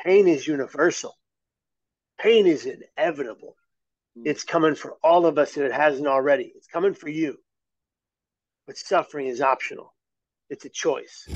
Pain is universal. Pain is inevitable. Mm. It's coming for all of us, and it hasn't already. It's coming for you. But suffering is optional. It's a choice.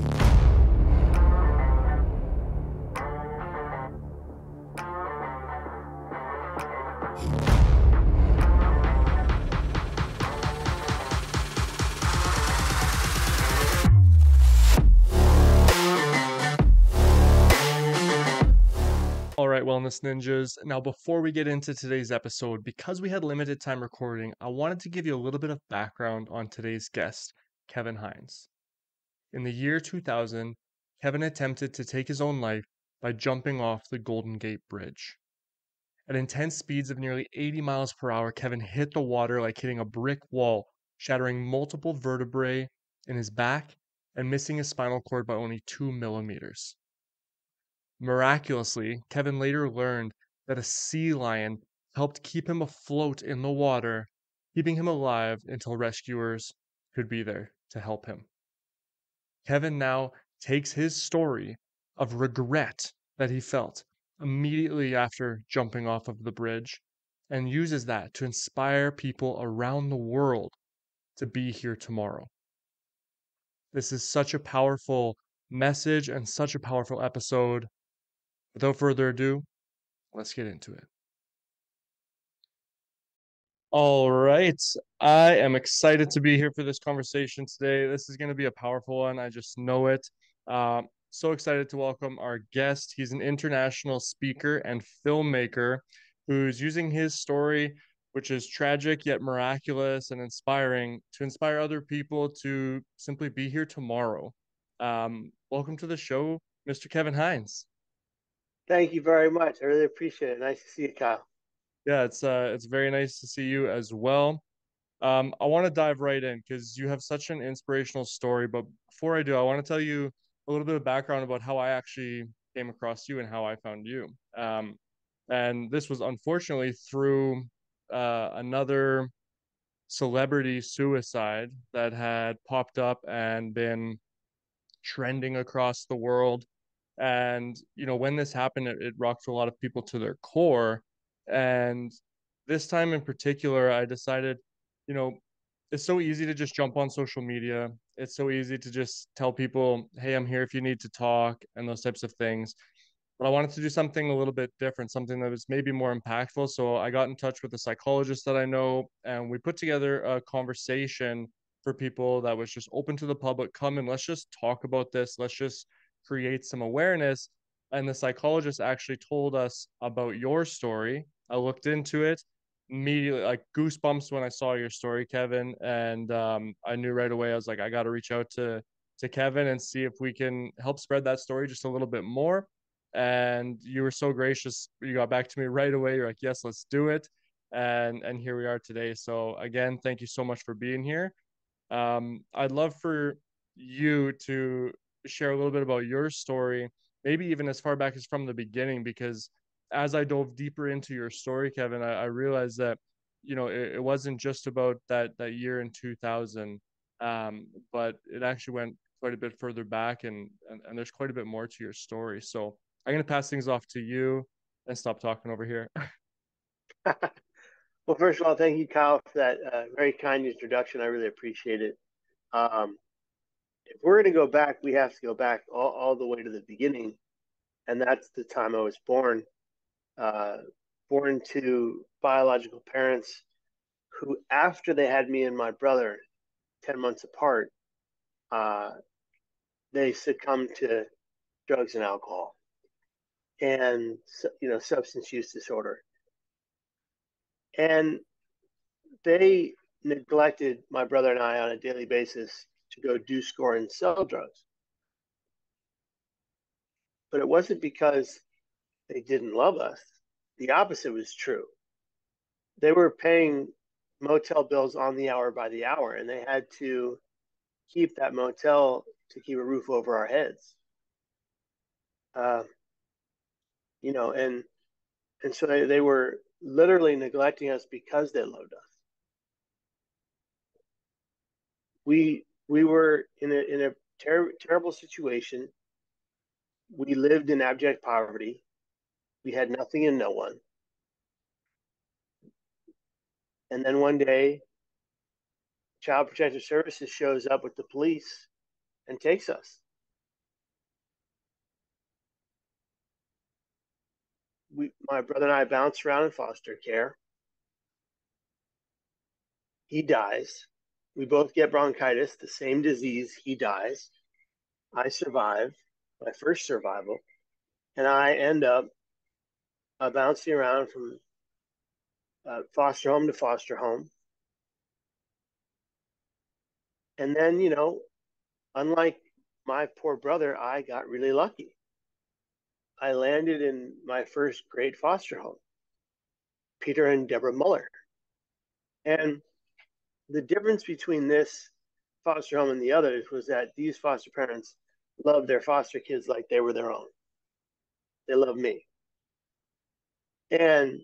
All right, Wellness Ninjas. Now, before we get into today's episode, because we had limited time recording, I wanted to give you a little bit of background on today's guest, Kevin Hines. In the year 2000, Kevin attempted to take his own life by jumping off the Golden Gate Bridge. At intense speeds of nearly 80 miles per hour, Kevin hit the water like hitting a brick wall, shattering multiple vertebrae in his back and missing his spinal cord by only 2 millimeters. Miraculously, Kevin later learned that a sea lion helped keep him afloat in the water, keeping him alive until rescuers could be there to help him. Kevin now takes his story of regret that he felt immediately after jumping off of the bridge and uses that to inspire people around the world to be here tomorrow. This is such a powerful message and such a powerful episode. Without further ado, let's get into it. All right. I am excited to be here for this conversation today. This is going to be a powerful one. I just know it. So excited to welcome our guest. He's an international speaker and filmmaker who's using his story, which is tragic yet miraculous and inspiring, to inspire other people to simply be here tomorrow. Welcome to the show, Mr. Kevin Hines. Thank you very much. I really appreciate it. Nice to see you, Kyle. Yeah, it's very nice to see you as well. I want to dive right in because you have such an inspirational story. But before I do, I want to tell you a little bit of background about how I actually came across you and how I found you. And this was unfortunately through another celebrity suicide that had popped up and been trending across the world. And, when this happened, it rocked a lot of people to their core. And this time in particular, I decided, you know, it's so easy to just jump on social media. It's so easy to just tell people, hey, I'm here if you need to talk and those types of things. But I wanted to do something a little bit different, something that was maybe more impactful. So I got in touch with a psychologist that I know, and we put together a conversation for people that was just open to the public. Come and let's just talk about this. Let's just create some awareness. And the psychologist actually told us about your story. I looked into it immediately, like goosebumps when I saw your story, Kevin. And I knew right away, I was like, I got to reach out to Kevin and see if we can help spread that story just a little bit more. And you were so gracious. You got back to me right away. You're like, yes, let's do it. And here we are today. So again, thank you so much for being here. I'd love for you to share a little bit about your story, maybe even as far back as from the beginning, because as I dove deeper into your story, Kevin, I realized that, it wasn't just about that year in 2000, but it actually went quite a bit further back, and there's quite a bit more to your story. So I'm going to pass things off to you and stop talking over here. Well, first of all, thank you, Kyle, for that very kind introduction. I really appreciate it. Um, if we're going to go back, we have to go back all the way to the beginning, and that's the time I was born. Uh, Born to biological parents who, after they had me and my brother 10 months apart, uh, they succumbed to drugs and alcohol and, substance use disorder. And they neglected my brother and I on a daily basis to go do score and sell drugs. But it wasn't because they didn't love us. The opposite was true. They were paying motel bills on the hour by the hour, and they had to keep that motel to keep a roof over our heads. Uh, and so they were literally neglecting us because they loved us. We were in a terrible situation. We lived in abject poverty. We had nothing and no one. And then one day, Child Protective Services shows up with the police and takes us. My brother and I bounced around in foster care. He dies. We both get bronchitis, the same disease. He dies. I survive, my first survival, and I end up bouncing around from foster home to foster home. And then, unlike my poor brother, I got really lucky. I landed in my first great foster home, Peter and Deborah Muller. And the difference between this foster home and the others was that these foster parents loved their foster kids like they were their own. They loved me. And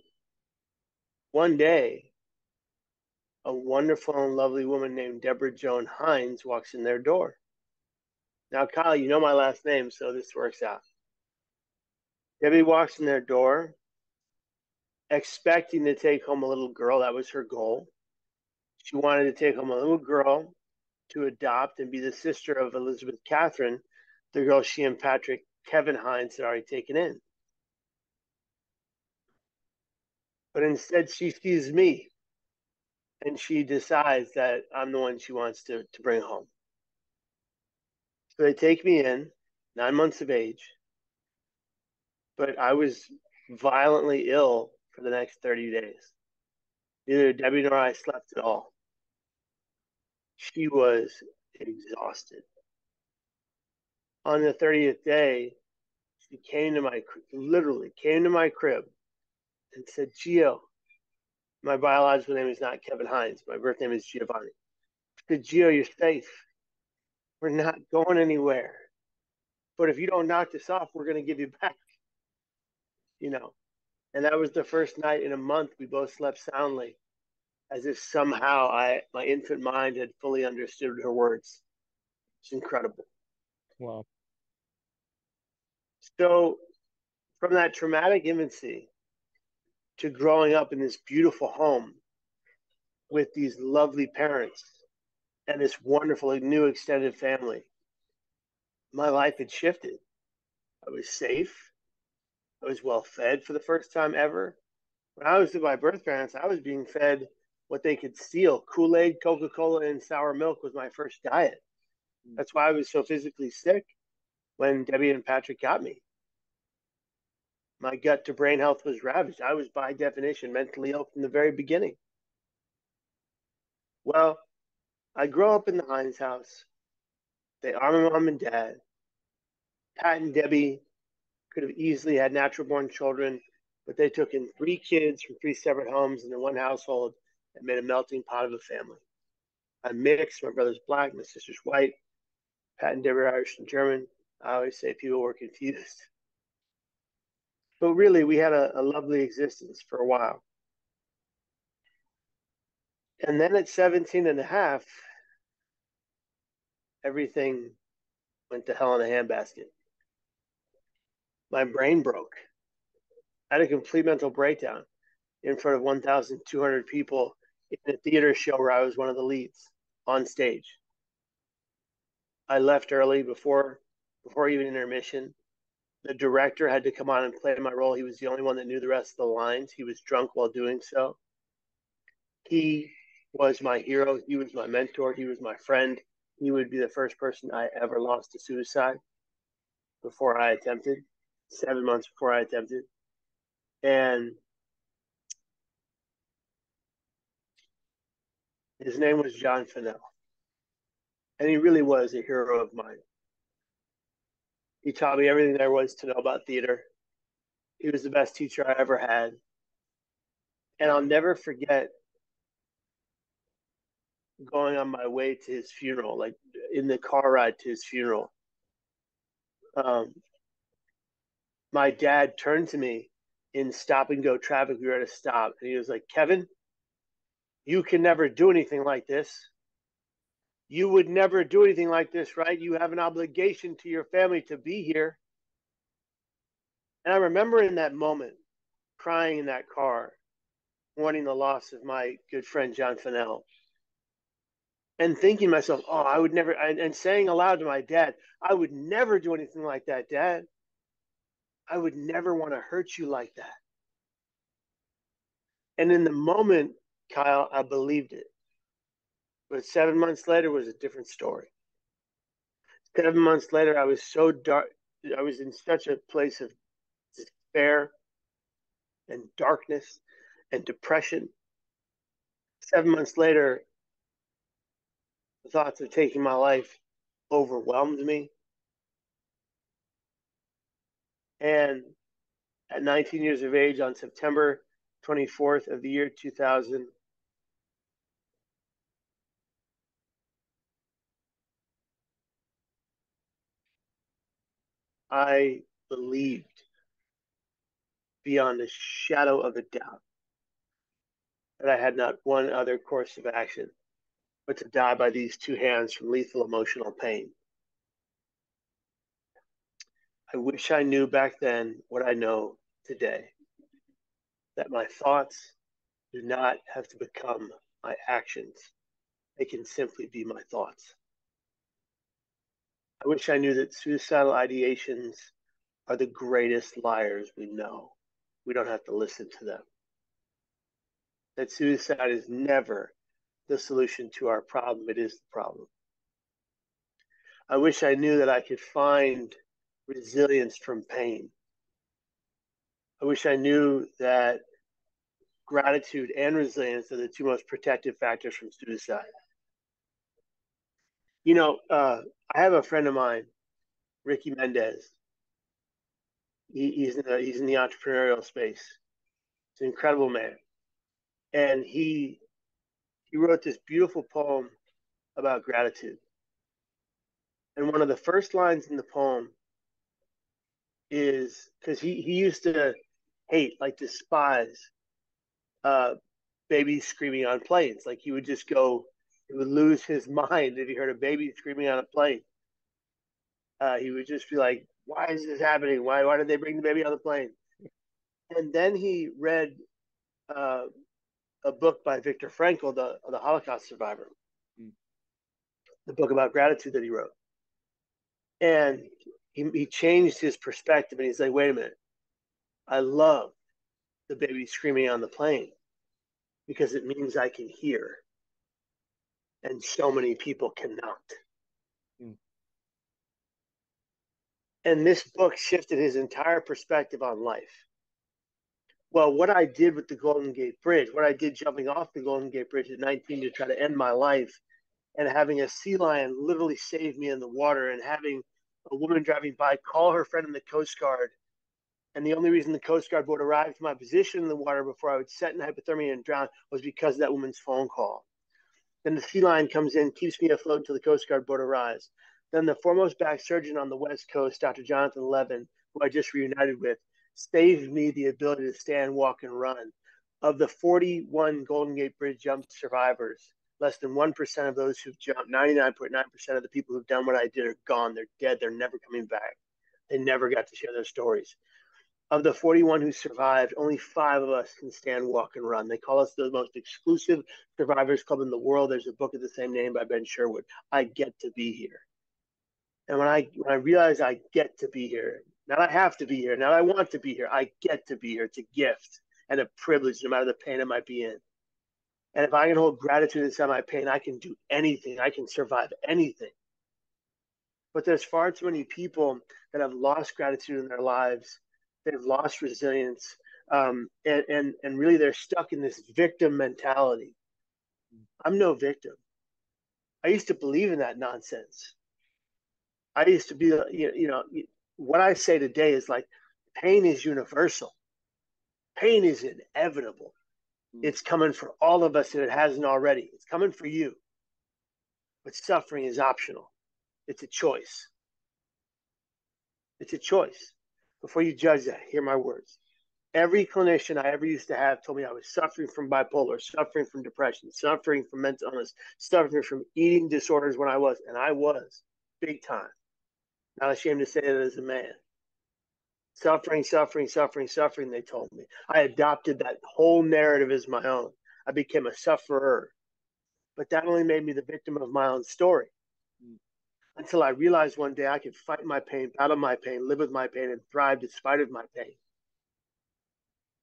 one day, a wonderful and lovely woman named Deborah Joan Hines walks in their door. Now, Kyle, you know my last name, so this works out. Debbie walks in their door, expecting to take home a little girl. That was her goal. She wanted to take home a little girl to adopt and be the sister of Elizabeth Catherine, the girl she and Patrick Kevin Hines had already taken in. But instead, she sees me, and she decides that I'm the one she wants to bring home. So they take me in, 9 months of age, but I was violently ill for the next 30 days. Neither Debbie nor I slept at all. She was exhausted. On the 30th day, she literally came to my crib and said, Gio, my biological name is not Kevin Hines. My birth name is Giovanni. She said, Gio, you're safe. We're not going anywhere. But if you don't knock this off, we're going to give you back. And that was the first night in a month we both slept soundly, as if somehow my infant mind had fully understood her words. It's incredible. Wow. So from that traumatic infancy to growing up in this beautiful home with these lovely parents and this wonderful new extended family, my life had shifted. I was safe. I was well fed for the first time ever. When I was with my birth parents, I was being fed what they could steal. Kool-Aid, Coca-Cola, and sour milk was my first diet. That's why I was so physically sick when Debbie and Patrick got me. My gut to brain health was ravaged. I was, by definition, mentally ill from the very beginning. Well, I grew up in the Hines house. They are my mom and dad. Pat and Debbie could have easily had natural born children, but they took in 3 kids from 3 separate homes into one household and made a melting pot of a family. I'm mixed. My brother's black. My sister's white. Pat and Debbie are Irish and German. I always say people were confused. But really, we had a lovely existence for a while. And then at 17 and a half, everything went to hell in a handbasket. My brain broke. I had a complete mental breakdown in front of 1,200 people in a theater show where I was one of the leads on stage. I left early before even intermission. The director had to come on and play my role. He was the only one that knew the rest of the lines. He was drunk while doing so. He was my hero. He was my mentor. He was my friend. He would be the first person I ever lost to suicide before I attempted, 7 months before I attempted. And his name was John Fennell. And he really was a hero of mine. He taught me everything there was to know about theater. He was the best teacher I ever had. And I'll never forget going on my way to his funeral, like in the car ride to his funeral. My dad turned to me in stop and go traffic. We were at a stop, and he was like, Kevin, you can never do anything like this. You would never do anything like this, right? You have an obligation to your family to be here. And I remember in that moment crying in that car, mourning the loss of my good friend John Fennell, and thinking to myself, oh, I would never, and saying aloud to my dad, I would never do anything like that, Dad. I would never want to hurt you like that. And in the moment, Kyle, I believed it. But 7 months later was a different story. 7 months later, I was so dark. I was in such a place of despair and darkness and depression. 7 months later, the thoughts of taking my life overwhelmed me. And at 19 years of age, on September 24th of the year 2000, I believed beyond a shadow of a doubt that I had not one other course of action but to die by these two hands from lethal emotional pain. I wish I knew back then what I know today, that my thoughts do not have to become my actions. They can simply be my thoughts. I wish I knew that suicidal ideations are the greatest liars we know. We don't have to listen to them. That suicide is never the solution to our problem, it is the problem. I wish I knew that I could find resilience from pain. I wish I knew that gratitude and resilience are the two most protective factors from suicide. You know, I have a friend of mine, Ricky Mendez. He's in the entrepreneurial space. He's an incredible man, and he wrote this beautiful poem about gratitude. And one of the first lines in the poem is because he used to hate, like despise, uh, babies screaming on planes. Like he would just go, he would lose his mind if he heard a baby screaming on a plane. He would just be like, "Why is this happening? Why did they bring the baby on the plane?" And then he read uh, a book by Viktor Frankl, the Holocaust survivor, the book about gratitude that he wrote, and he changed his perspective. And he's like, "Wait a minute, I love the baby screaming on the plane because it means I can hear, and so many people cannot." Mm. And this book shifted his entire perspective on life. Well, what I did with the Golden Gate Bridge, what I did jumping off the Golden Gate Bridge at 19 to try to end my life, and having a sea lion literally save me in the water, and having a woman driving by call her friend in the Coast Guard. And the only reason the Coast Guard boat arrived to my position in the water before I would set in hypothermia and drown was because of that woman's phone call. Then the sea lion comes in, keeps me afloat until the Coast Guard boat arrives. Then the foremost back surgeon on the West Coast, Dr. Jonathan Levin, who I just reunited with, saved me the ability to stand, walk, and run. Of the 41 Golden Gate Bridge jump survivors, less than 1% of those who've jumped, 99.9% of the people who've done what I did are gone. They're dead. They're never coming back. They never got to share their stories. Of the 41 who survived, only 5 of us can stand, walk, and run. They call us the most exclusive survivors club in the world. There's a book of the same name by Ben Sherwood. I get to be here. And when I realize I get to be here, not I have to be here, not I want to be here, I get to be here. It's a gift and a privilege, no matter the pain I might be in. And if I can hold gratitude inside my pain, I can do anything. I can survive anything. But there's far too many people that have lost gratitude in their lives. They've lost resilience, and really they're stuck in this victim mentality. I'm no victim. I used to believe in that nonsense. I used to be, what I say today is like, pain is universal. Pain is inevitable. It's coming for all of us, and it hasn't already. It's coming for you. But suffering is optional. It's a choice. It's a choice. Before you judge that, hear my words. Every clinician I ever used to have told me I was suffering from bipolar, suffering from depression, suffering from mental illness, suffering from eating disorders when I was, and I was big time. Not ashamed to say that as a man. Suffering, suffering, suffering, suffering, they told me. I adopted that whole narrative as my own. I became a sufferer. But that only made me the victim of my own story Mm. until I realized one day I could fight my pain, battle my pain, live with my pain, and thrive despite of my pain.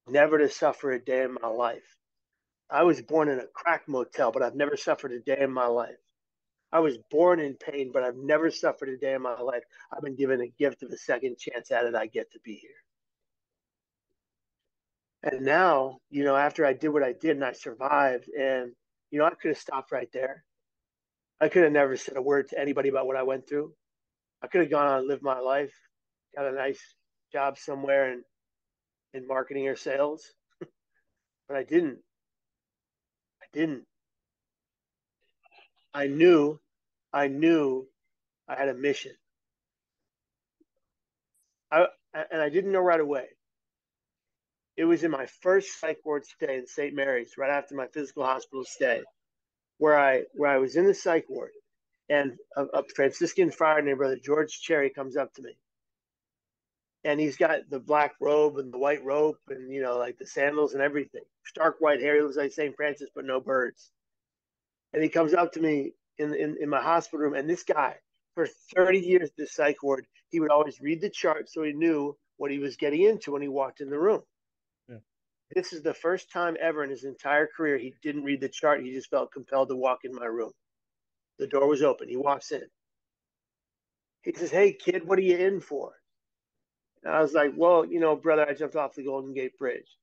Never to suffer a day in my life. I was born in a crack motel, but I've never suffered a day in my life. I was born in pain, but I've never suffered a day in my life. I've been given a gift of a second chance at it. I get to be here. And now, after I did what I did and I survived, and, I could have stopped right there. I could have never said a word to anybody about what I went through. I could have gone on and lived my life, got a nice job somewhere in marketing or sales, but I didn't. I didn't. I knew, I knew I had a mission. I and I didn't know right away. It was in my first psych ward stay in St. Mary's, right after my physical hospital stay, where I was in the psych ward, and a Franciscan friar named Brother George Cherry comes up to me, and he's got the black robe and the white rope, and like the sandals and everything, stark white hair. He looks like St. Francis, but no birds. And he comes up to me in my hospital room, and this guy, for 30 years, this psych ward, he would always read the chart so he knew what he was getting into when he walked in the room. Yeah. This is the first time ever in his entire career he didn't read the chart. He just felt compelled to walk in my room. The door was open. He walks in. He says, "Hey, kid, what are you in for?" And I was like, "Well, brother, I jumped off the Golden Gate Bridge."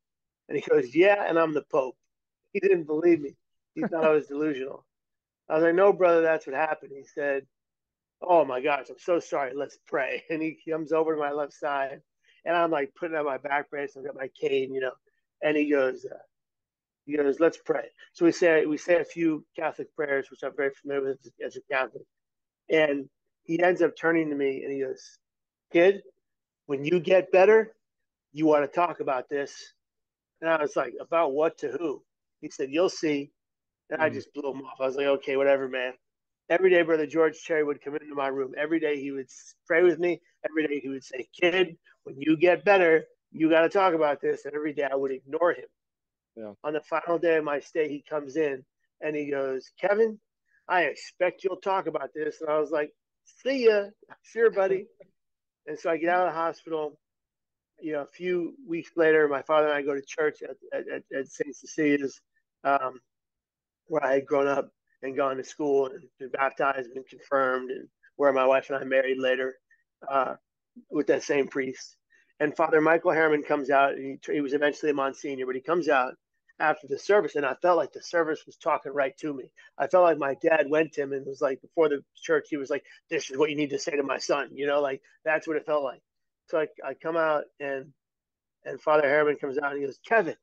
And he goes, "Yeah, and I'm the Pope." He didn't believe me. He thought I was delusional. I was like, "No, brother, that's what happened." He said, "Oh my gosh, I'm so sorry. Let's pray." And he comes over to my left side, and I'm like putting on my back brace. I've got my cane, and he goes, "Let's pray." So we say a few Catholic prayers, which I'm very familiar with as a Catholic. And he ends up turning to me and he goes, "Kid, when you get better, you want to talk about this." And I was like, "About what to who?" He said, "You'll see." And I Mm. just blew him off. I was like, "Okay, whatever, man." Every day, Brother George Cherry would come into my room. Every day he would pray with me. Every day he would say, "Kid, when you get better, you got to talk about this." And every day I would ignore him. Yeah. On the final day of my stay, he comes in and he goes, "Kevin, I expect you'll talk about this." And I was like, "See ya. Sure, buddy." And so I get out of the hospital. A few weeks later, my father and I go to church at St. Cecilia's, um, where I had grown up and gone to school and been baptized, been confirmed, and where my wife and I married later. Uh, with that same priest. And Father Michael Harriman comes out, and he was eventually a Monsignor, but he comes out after the service, and I felt like the service was talking right to me. I felt like my dad went to him and was like, before the church, he was like, "This is what you need to say to my son," like that's what it felt like. So I come out, and Father Harriman comes out and he goes, "Kevin,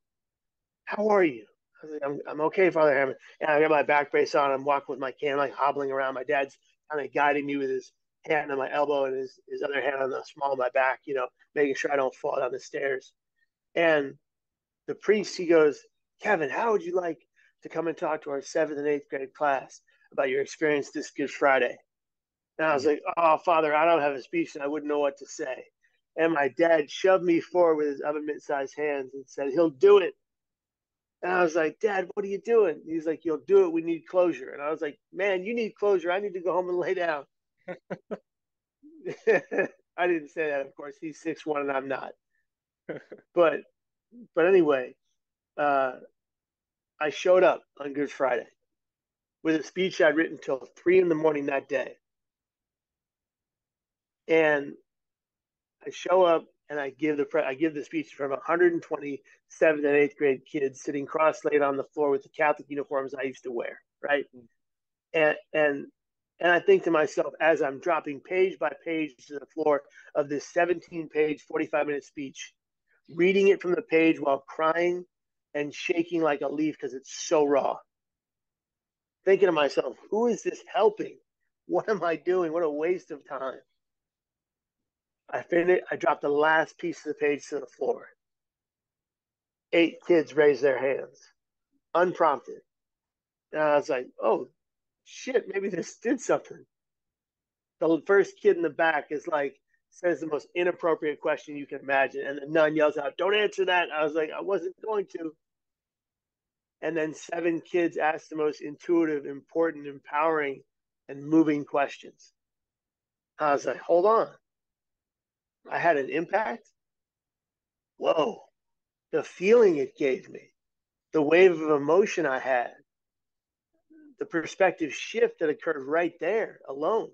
how are you?" I was like, I'm okay, Father Harriman. And I got my back brace on. I'm walking with my cane, like hobbling around. My dad's kind of guiding me with his hand on my elbow and his other hand on the small of my back, making sure I don't fall down the stairs. And the priest, he goes, "Kevin, how would you like to come and talk to our 7th and 8th grade class about your experience this Good Friday?" And I was Mm. like, "Oh, Father, I don't have a speech and I wouldn't know what to say." And my dad shoved me forward with his oven mitt-sized hands and said, "He'll do it." And I was like, "Dad, what are you doing?" He's like, "You'll do it. We need closure." And I was like, "Man, you need closure. I need to go home and lay down." I didn't say that, of course. He's 6'1" and I'm not. But anyway, uh, I showed up on Good Friday with a speech I'd written till 3 in the morning that day. And I show up and I give the speech in front of 120 7th and 8th grade kids sitting cross-legged on the floor with the Catholic uniforms I used to wear, right? Mm. and and and I think to myself as I'm dropping page by page to the floor of this 17-page, 45-minute speech, reading it from the page while crying and shaking like a leaf because it's so raw. Thinking to myself, who is this helping? What am I doing? What a waste of time. I finished. I dropped the last piece of the page to the floor. 8 kids raised their hands, unprompted. And I was like, "Oh shit, maybe this did something." The first kid in the back is like says the most inappropriate question you can imagine. And the nun yells out, "Don't answer that." I was like, I wasn't going to. And then 7 kids asked the most intuitive, important, empowering, and moving questions. I was like, hold on. I had an impact. Whoa. The feeling it gave me, the wave of emotion I had, the perspective shift that occurred right there alone.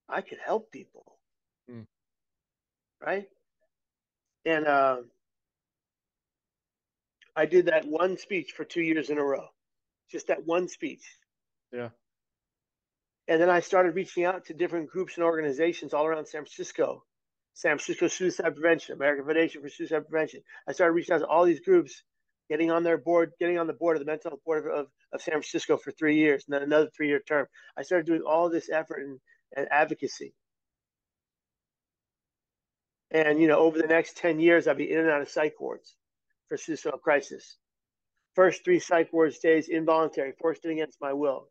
I could help people, Mm. right? And I did that one speech for 2 years in a row, just that one speech. Yeah. And then I started reaching out to different groups and organizations all around San Francisco Suicide Prevention, American Foundation for Suicide Prevention. I started reaching out to all these groups, getting on the board of the mental health board of San Francisco for 3 years, and then another 3-year term. I started doing all this effort and advocacy. And, over the next 10 years, I'll be in and out of psych wards for suicidal crisis. First 3 psych ward stays involuntary, forced in against my will.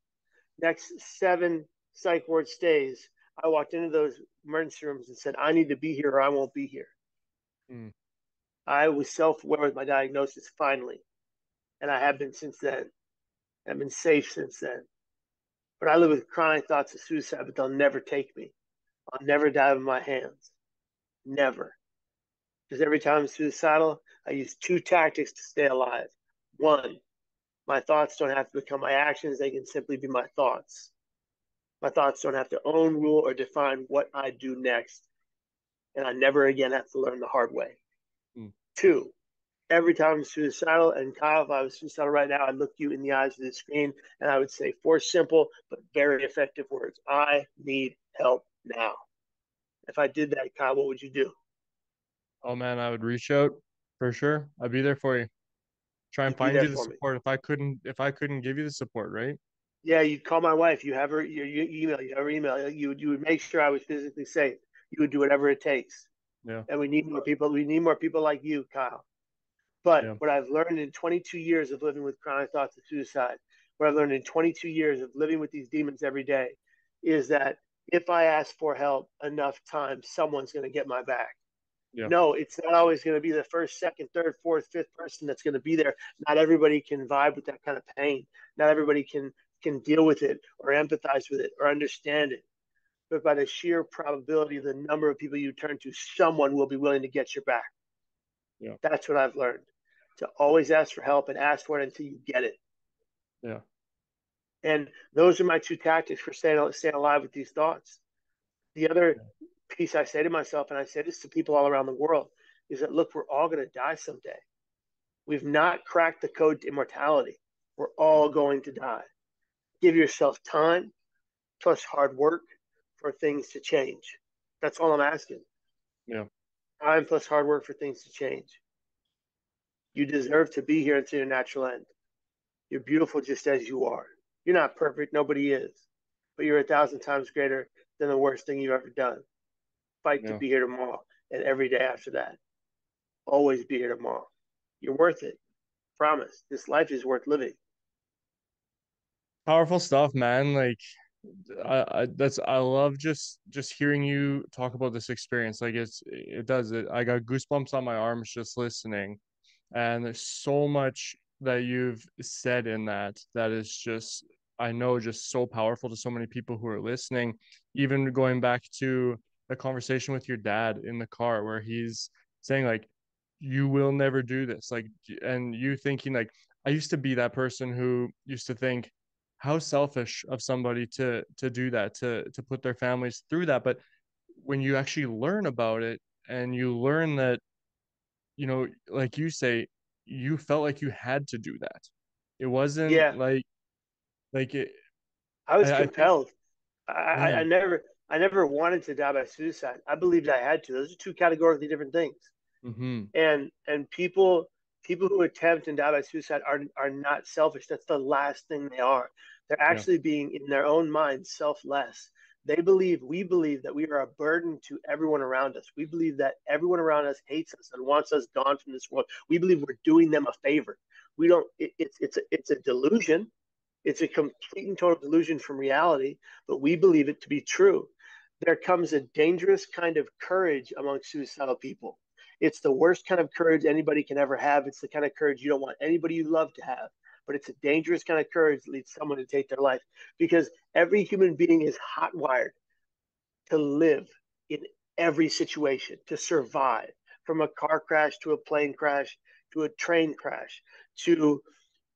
Next 7 psych ward stays, I walked into those emergency rooms and said, I need to be here or I won't be here. Mm. I was self-aware with my diagnosis finally, and I have been since then. I've been safe since then. But I live with chronic thoughts of suicide, but they'll never take me. I'll never die in my hands. Never. Because every time I'm suicidal, I use 2 tactics to stay alive. 1, my thoughts don't have to become my actions, they can simply be my thoughts. My thoughts don't have to own, rule, or define what I do next. And I never again have to learn the hard way. Mm. 2, every time I'm suicidal, and Kyle, if I was suicidal right now, I'd look you in the eyes of the screen and I would say 4 simple but very effective words. I need help now. If I did that, Kyle, what would you do? Oh man, I would reach out for sure. I'd be there for you. Try and You'd be find there you the for me. support if I couldn't give you the support, right? Yeah, you'd call my wife. You have her your email. You have her email. You would make sure I was physically safe. You would do whatever it takes. Yeah. And we need more people. We need more people like you, Kyle. But Yeah. what I've learned in 22 years of living with chronic thoughts of suicide, what I've learned in 22 years of living with these demons every day, is that if I ask for help enough times, someone's going to get my back. Yeah. No, it's not always going to be the first, second, third, fourth, fifth person that's going to be there. Not everybody can vibe with that kind of pain. Not everybody can deal with it or empathize with it or understand it. But by the sheer probability of the number of people you turn to, someone will be willing to get your back. Yeah. That's what I've learned. To always ask for help and ask for it until you get it. Yeah. And those are my 2 tactics for staying alive with these thoughts. The other piece I say to myself, and I say this to people all around the world, is that look, we're all going to die someday. We've not cracked the code to immortality. We're all going to die. Give yourself time plus hard work for things to change. That's all I'm asking. Yeah. Time plus hard work for things to change. You deserve to be here until your natural end. You're beautiful just as you are. You're not perfect. Nobody is. But you're 1,000 times greater than the worst thing you've ever done. Fight to Yeah. be here tomorrow and every day after that. Always be here tomorrow. You're worth it. Promise. This life is worth living. Powerful stuff, man. Like I love just hearing you talk about this experience. Like it does it. I got goosebumps on my arms just listening. And there's so much that you've said in that is just, I know, just so powerful to so many people who are listening. Even going back to the conversation with your dad in the car where he's saying like, you will never do this. Like, and you thinking like, I used to be that person who used to think how selfish of somebody to do that, to put their families through that. But when you actually learn about it and you learn that, like you say, you felt like you had to do that. It wasn't Yeah, like it. I was I think, compelled. I, I, yeah. I never I never wanted to die by suicide. I believed I had to. Those are 2 categorically different things. Mm-hmm. And people who attempt and die by suicide are not selfish. That's the last thing they are. They're Yeah. actually being in their own mind selfless. We believe that we are a burden to everyone around us. We believe that everyone around us hates us and wants us gone from this world. We believe we're doing them a favor. We don't. It's a delusion. It's a complete and total delusion from reality, but we believe it to be true. there comes a dangerous kind of courage among suicidal people. It's the worst kind of courage anybody can ever have. It's the kind of courage you don't want anybody you love to have. But it's a dangerous kind of courage that leads someone to take their life because every human being is hot wired to live in every situation, to survive from a car crash to a plane crash to a train crash to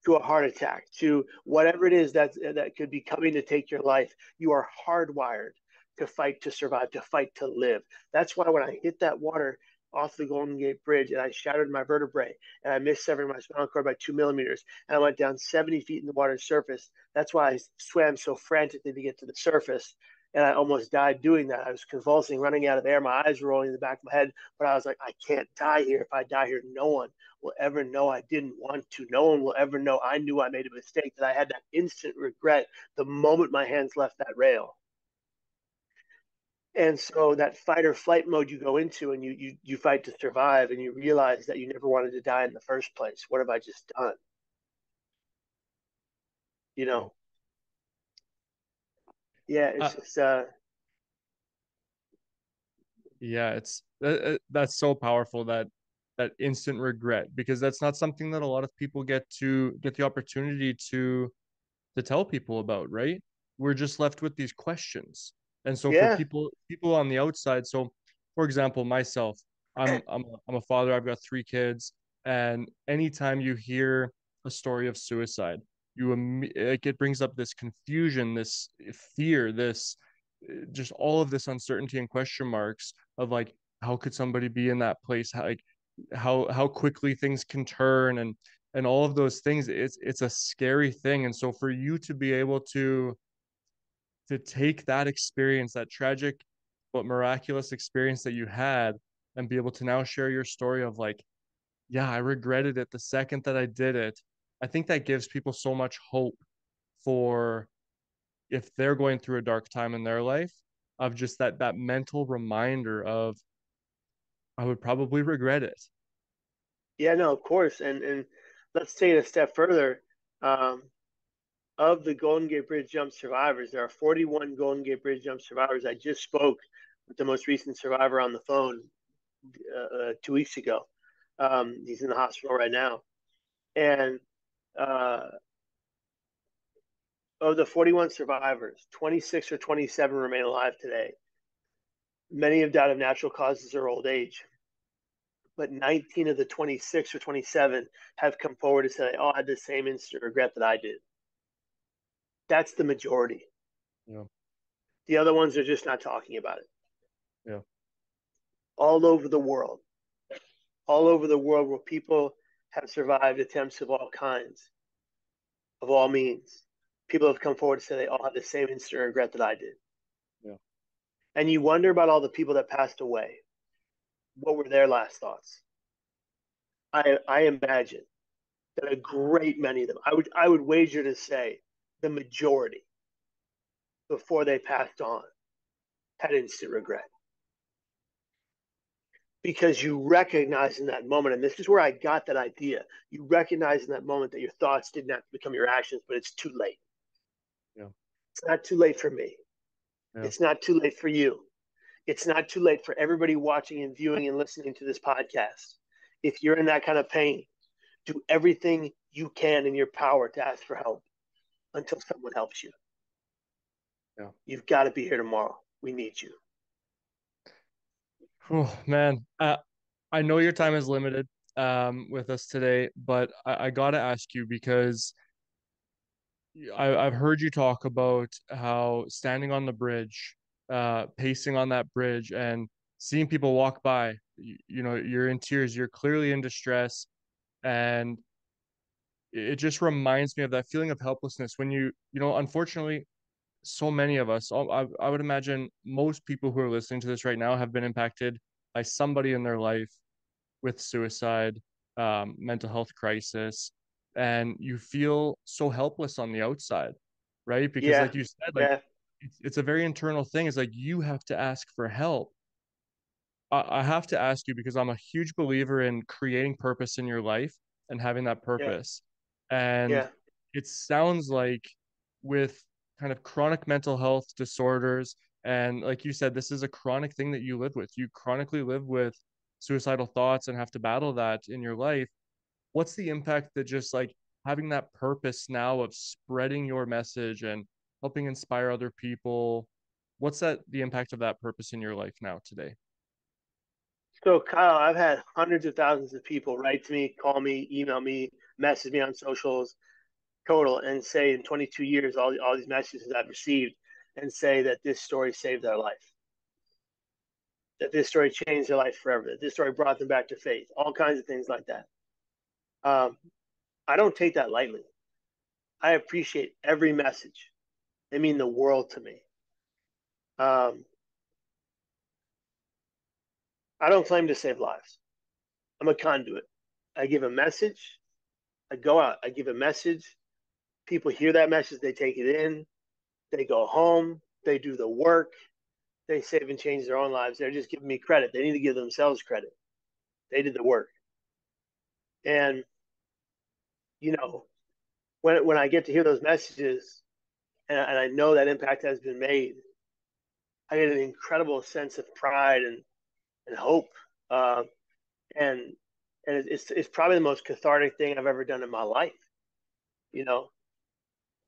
a heart attack, to whatever it is that could be coming to take your life. You are hardwired to fight to survive, to fight to live. That's why when I hit that water off the Golden Gate Bridge and I shattered my vertebrae and I missed severing my spinal cord by 2 millimeters and I went down 70 feet in the water's surface. That's why I swam so frantically to get to the surface. And I almost died doing that. I was convulsing, running out of air. My eyes were rolling in the back of my head. But I was like, I can't die here. If I die here, no one will ever know I didn't want to. No one will ever know I knew I made a mistake, that I had that instant regret the moment my hands left that rail. And so that fight or flight mode you go into and you fight to survive and you realize that you never wanted to die in the first place. What have I just done? You Yeah. know? Yeah, Uh, it's just yeah, that's so powerful, that instant regret, because that's not something that a lot of people get the opportunity to tell people about, right? We're just left with these questions. And so for yeah. people on the outside, so for example, myself, I'm a father, I've got 3 kids, and anytime you hear a story of suicide, like it brings up this confusion, this fear, this just all of this uncertainty and question marks of like, how could somebody be in that place? How quickly things can turn, and all of those things. It's a scary thing. And so for you to be able to take that experience, that tragic but miraculous experience that you had, and be able to now share your story of like, yeah, I regretted it the second that I did it. I think that gives people so much hope for if they're going through a dark time in their life, of just that mental reminder of, I would probably regret it. Yeah, no, of course. And let's take it a step further. Um, of the Golden Gate Bridge jump survivors, there are 41 Golden Gate Bridge jump survivors. I just spoke with the most recent survivor on the phone 2 weeks ago. He's in the hospital right now. And uh, of the 41 survivors, 26 or 27 remain alive today. Many have died of natural causes or old age. But 19 of the 26 or 27 have come forward and said, "Oh, I had the same instant regret that I did." That's the majority. Yeah, The other ones are just not talking about it. yeah, All over the world, all over the world, where people have survived attempts of all kinds, of all means, people have come forward and said they all had the same instant regret that I did. yeah, And you wonder about all the people that passed away. What were their last thoughts? I imagine that a great many of them, I would wager to say the majority, before they passed on, had instant regret, because you recognize in that moment, and this is where I got that idea. You recognize in that moment that your thoughts didn't have to become your actions, but it's too late. yeah, It's not too late for me. yeah. It's not too late for you. It's not too late for everybody watching and viewing and listening to this podcast. If you're in that kind of pain, do everything you can in your power to ask for help until someone helps you. Yeah. You've got to be here tomorrow. We need you. Oh man, I know your time is limited with us today, but I gotta ask you, because I've heard you talk about how standing on the bridge, pacing on that bridge, and seeing people walk by, you know, you're in tears, you're clearly in distress, and it just reminds me of that feeling of helplessness when you know, unfortunately, so many of us, I would imagine most people who are listening to this right now have been impacted by somebody in their life with suicide, mental health crisis, and you feel so helpless on the outside, right? Because, Yeah, like you said, like yeah, it's a very internal thing. It's like you have to ask for help. I have to ask you, because I'm a huge believer in creating purpose in your life and having that yeah, purpose. And yeah, it sounds like with kind of chronic mental health disorders And like you said, this is a chronic thing that you live with. You chronically live with suicidal thoughts and have to battle that in your life. What's the impact that just like having that purpose now of spreading your message and helping inspire other people? What's that the impact of that purpose in your life now today? So, Kyle, I've had hundreds of thousands of people write to me, call me, email me, message me on socials, total, and say in 22 years, all these messages I've received, and say that this story saved their life, that this story changed their life forever, that this story brought them back to faith, all kinds of things like that. Um, I don't take that lightly. I appreciate every message. They mean the world to me. Um, I don't claim to save lives. I'm a conduit. I give a message. I go out. I give a message. People hear that message. They take it in. They go home. They do the work. They save and change their own lives. They're just giving me credit. They need to give themselves credit. They did the work. And, you know, when I get to hear those messages and I know that impact has been made, I get an incredible sense of pride and hope. Uh, and it's probably the most cathartic thing I've ever done in my life. You know,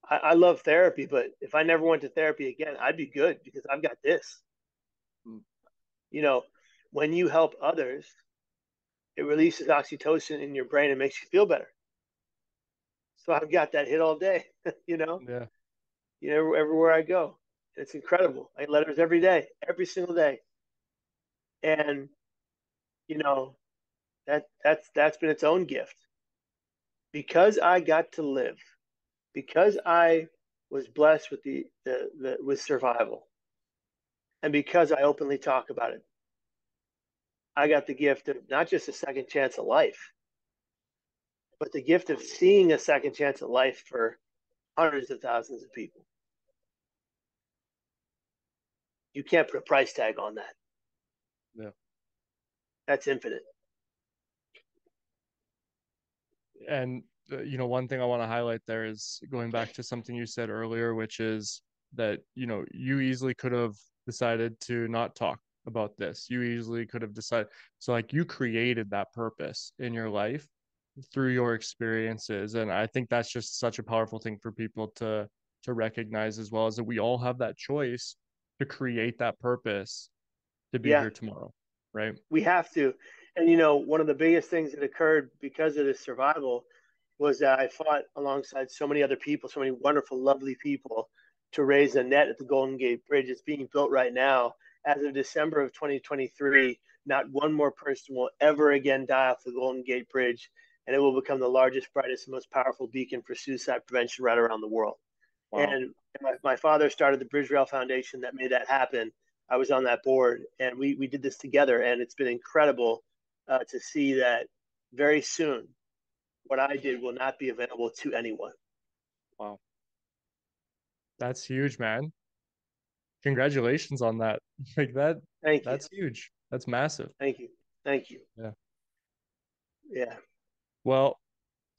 I love therapy, but if I never went to therapy again, I'd be good because I've got this. Mm. You know, when you help others, it releases oxytocin in your brain and makes you feel better. So I've got that hit all day. you know, Yeah. everywhere I go, it's incredible. I get letters every day, every single day, and you know that's been its own gift because I got to live because I was blessed with the with survival, and because I openly talk about it, I got the gift of not just a second chance at life, but the gift of seeing a second chance at life for hundreds of thousands of people. You can't put a price tag on that. Yeah. That's infinite. And one thing I want to highlight there is going back to something you said earlier, which is that, you easily could have decided to not talk about this. You easily could have decided. So like you created that purpose in your life through your experiences. And I think that's just such a powerful thing for people to recognize as well, as that we all have that choice to create that purpose to be Yeah, here tomorrow. Right. we have to. And one of the biggest things that occurred because of this survival was that I fought alongside so many other people, so many wonderful, lovely people to raise a net at the Golden Gate Bridge. It's being built right now. As of December of 2023, not one more person will ever again die off the Golden Gate Bridge, and it will become the largest, brightest, and most powerful beacon for suicide prevention right around the world. Wow. And my father started the Bridge Rail Foundation that made that happen. I was on that board, and we did this together, and it's been incredible to see that very soon what I did will not be available to anyone. Wow. That's huge, man. Congratulations on that. Like that, Thank you, that's huge. That's massive. thank you, thank you. Yeah. Yeah, Well,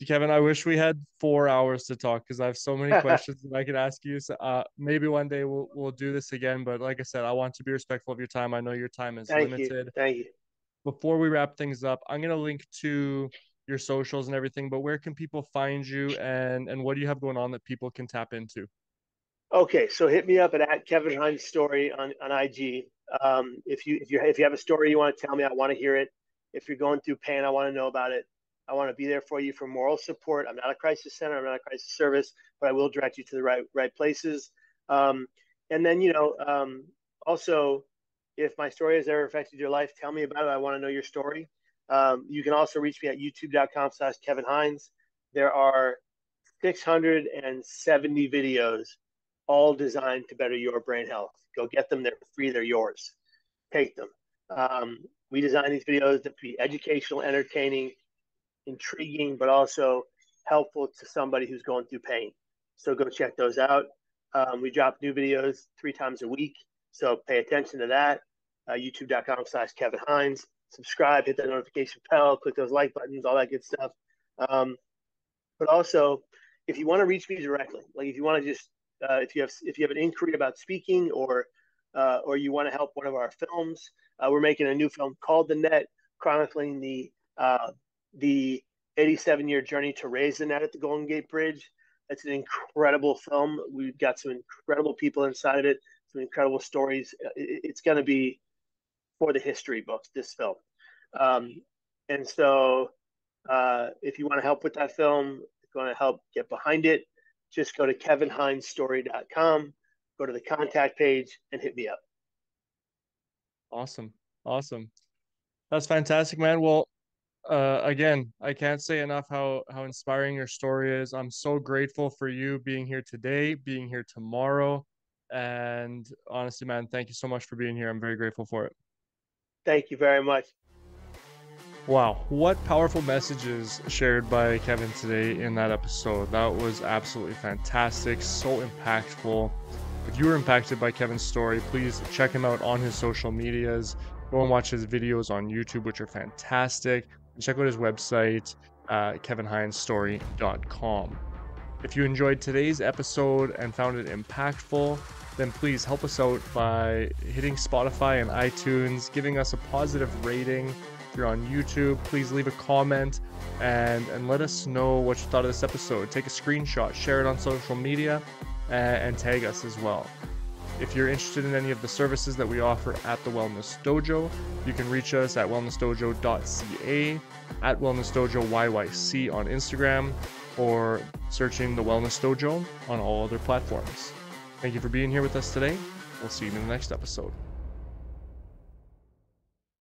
Kevin, I wish we had 4 hours to talk because I have so many questions that I could ask you. So, maybe one day we'll do this again. But like I said, I want to be respectful of your time. I know your time is thank you, limited. thank you. Before we wrap things up, I'm gonna link to your socials and everything. But where can people find you, and what do you have going on that people can tap into? Okay, so hit me up at Kevin Hines Story on IG. If you have a story you want to tell me, I want to hear it. If you're going through pain, I want to know about it. I want to be there for you for moral support. I'm not a crisis center. I'm not a crisis service, but I will direct you to the right places. Um, and then also, if my story has ever affected your life, tell me about it. I want to know your story. You can also reach me at youtube.com/Kevin Hines. There are 670 videos all designed to better your brain health. Go get them. They're free. They're yours. Take them. We design these videos to be educational, entertaining, intriguing, but also helpful to somebody who's going through pain. So go check those out. We drop new videos 3 times a week. So pay attention to that. YouTube.com/Kevin Hines. Subscribe, hit that notification bell, click those like buttons, all that good stuff. But also, if you want to reach me directly, like if you want to just if you have an inquiry about speaking or or you want to help one of our films, we're making a new film called The Net, chronicling the 87-year journey to raise the net at the Golden Gate Bridge. It's an incredible film. We've got some incredible people inside it, some incredible stories. It's going to be for the history books, this film. And so if you want to help with that film, if you want to help get behind it, just go to kevinhinesstory.com, go to the contact page, and hit me up. Awesome. Awesome. That's fantastic, man. Well, again, I can't say enough how inspiring your story is. I'm so grateful for you being here today, being here tomorrow. And honestly, man, thank you so much for being here. I'm very grateful for it. Thank you very much. Wow, what powerful messages shared by Kevin today in that episode. That was absolutely fantastic, so impactful. If you were impacted by Kevin's story, please check him out on his social medias. Go and watch his videos on YouTube, which are fantastic. And check out his website, kevinhinesstory.com. If you enjoyed today's episode and found it impactful, then please help us out by hitting Spotify and iTunes, giving us a positive rating. If you're on YouTube, please leave a comment and let us know what you thought of this episode. Take a screenshot, share it on social media, and tag us as well. If you're interested in any of the services that we offer at the Wellness Dojo, you can reach us at wellnessdojo.ca, at Wellness Dojo YYC on Instagram, or searching the Wellness Dojo on all other platforms. Thank you for being here with us today. We'll see you in the next episode.